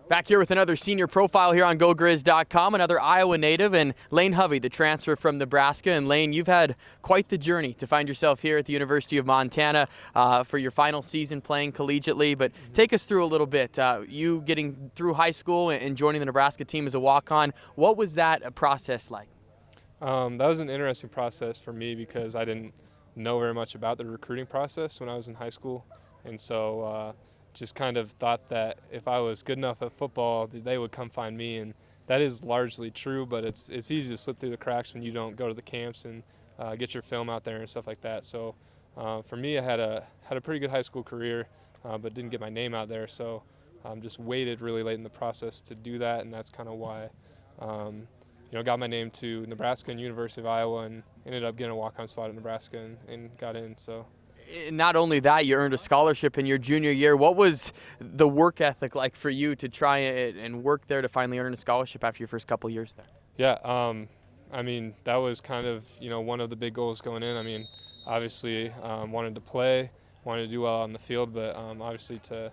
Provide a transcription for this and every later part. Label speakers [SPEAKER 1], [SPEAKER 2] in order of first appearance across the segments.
[SPEAKER 1] Back here with another senior profile here on GoGrizz.com, another Iowa native, and Lane Hovey, the transfer from Nebraska. And Lane, you've had quite the journey to find yourself here at the University of Montana for your final season playing collegiately. But take us through a little bit. You getting through high school and joining the Nebraska team as a walk-on. What was that process like?
[SPEAKER 2] That was an interesting process for me because I didn't know very much about the recruiting process when I was in high school. And so just kind of thought that if I was good enough at football, they would come find me. And that is largely true, but it's easy to slip through the cracks when you don't go to the camps and get your film out there and stuff like that. So for me, I had a pretty good high school career, but didn't get my name out there. So just waited really late in the process to do that, and that's kind of why got my name to Nebraska and University of Iowa, and ended up getting a walk-on spot at Nebraska and got in. So.
[SPEAKER 1] Not only that, you earned a scholarship in your junior year. What was the work ethic like for you to try and work there to finally earn a scholarship after your first couple years there?
[SPEAKER 2] Yeah, I mean, that was kind of, one of the big goals going in. I mean, obviously wanted to play, wanted to do well on the field, but obviously to,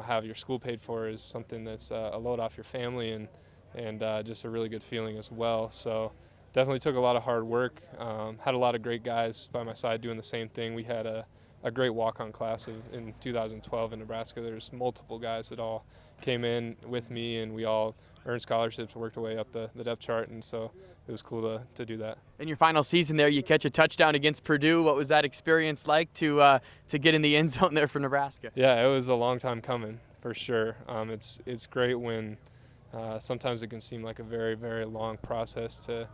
[SPEAKER 2] have your school paid for is something that's a load off your family and just a really good feeling as well. So definitely took a lot of hard work. Had a lot of great guys by my side doing the same thing. We had a great walk-on class in 2012 in Nebraska. There's multiple guys that all came in with me, and we all earned scholarships, worked our way up the depth chart, and so it was cool to do that.
[SPEAKER 1] In your final season there, you catch a touchdown against Purdue. What was that experience like to get in the end zone there for Nebraska?
[SPEAKER 2] Yeah, it was a long time coming for sure. It's great when sometimes it can seem like a very, very long process to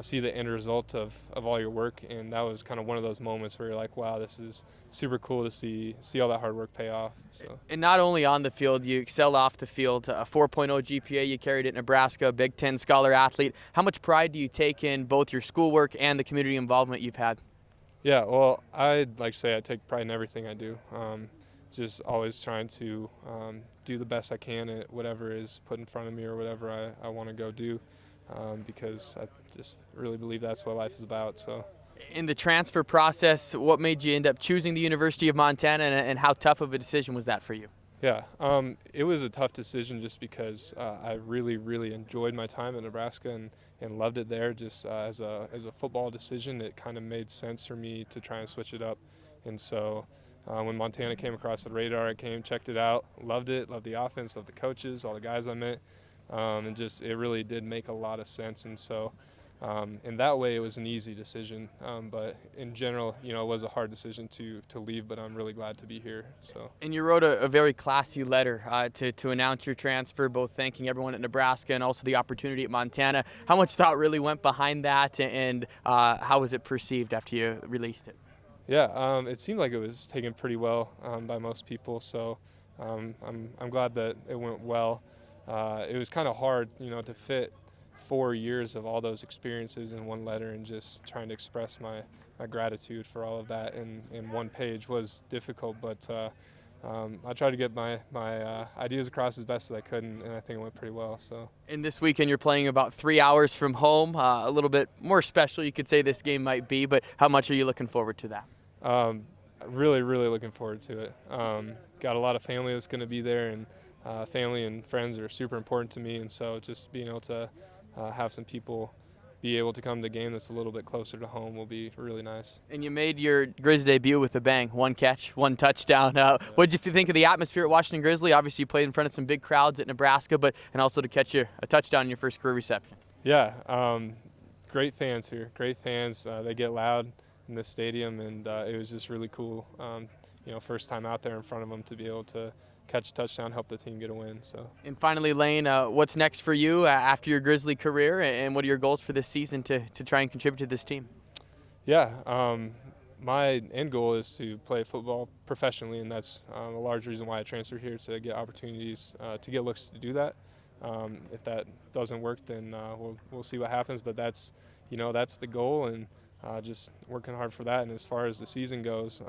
[SPEAKER 2] see the end result of all your work, and that was kind of one of those moments where you're like, wow, this is super cool to see all that hard work pay off. So.
[SPEAKER 1] And not only on the field, you excel off the field. A 4.0 GPA you carried at Nebraska, Big Ten scholar athlete. How much pride do you take in both your schoolwork and the community involvement you've had?
[SPEAKER 2] Yeah, well, I'd like to say I take pride in everything I do. Just always trying to do the best I can at whatever is put in front of me or whatever I want to go do. Because I just really believe that's what life is about. So,
[SPEAKER 1] in the transfer process, what made you end up choosing the University of Montana, and how tough of a decision was that for you?
[SPEAKER 2] Yeah, it was a tough decision just because I really, really enjoyed my time in Nebraska and loved it there. Just as a football decision, it kind of made sense for me to try and switch it up. And so when Montana came across the radar, I came, checked it out, loved the offense, loved the coaches, all the guys I met. And just it really did make a lot of sense, and so in that way it was an easy decision, but in general it was a hard decision to leave, but I'm really glad to be here. So.
[SPEAKER 1] And you wrote a very classy letter to announce your transfer, both thanking everyone at Nebraska and also the opportunity at Montana. How much thought really went behind that, and how was it perceived after you released it?
[SPEAKER 2] Yeah, it seemed like it was taken pretty well by most people, so I'm glad that it went well. It was kind of hard, to fit 4 years of all those experiences in one letter, and just trying to express my gratitude for all of that in one page was difficult, but I tried to get my ideas across as best as I could, and I think it went pretty well. So.
[SPEAKER 1] And this weekend you're playing about 3 hours from home, a little bit more special you could say this game might be, but how much are you looking forward to that?
[SPEAKER 2] Really, really looking forward to it. Got a lot of family that's going to be there, and family and friends are super important to me, and so just being able to have some people be able to come to the game that's a little bit closer to home will be really nice.
[SPEAKER 1] And you made your Grizz debut with a bang, 1 catch, 1 touchdown. What did you think of the atmosphere at Washington Grizzly? Obviously you played in front of some big crowds at Nebraska, and also to catch a touchdown in your first career reception.
[SPEAKER 2] Yeah, great fans here, great fans. They get loud in this stadium, and it was just really cool, first time out there in front of them to be able to catch a touchdown, help the team get a win. So.
[SPEAKER 1] And finally, Lane, what's next for you after your Grizzly career, and what are your goals for this season to try and contribute to this team?
[SPEAKER 2] Yeah, my end goal is to play football professionally, and that's a large reason why I transferred here, to get opportunities, to get looks to do that. If that doesn't work, then we'll see what happens, but that's the goal, and just working hard for that. And as far as the season goes,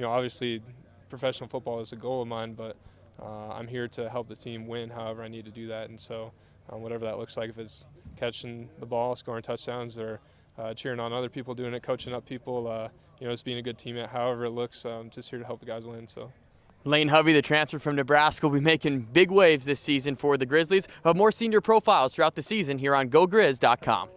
[SPEAKER 2] obviously professional football is a goal of mine, but I'm here to help the team win however I need to do that. And so whatever that looks like, if it's catching the ball, scoring touchdowns, or cheering on other people doing it, coaching up people, just being a good teammate, however it looks, just here to help the guys win. So.
[SPEAKER 1] Lane Hovey, the transfer from Nebraska, will be making big waves this season for the Grizzlies. We'll have more senior profiles throughout the season here on GoGrizz.com.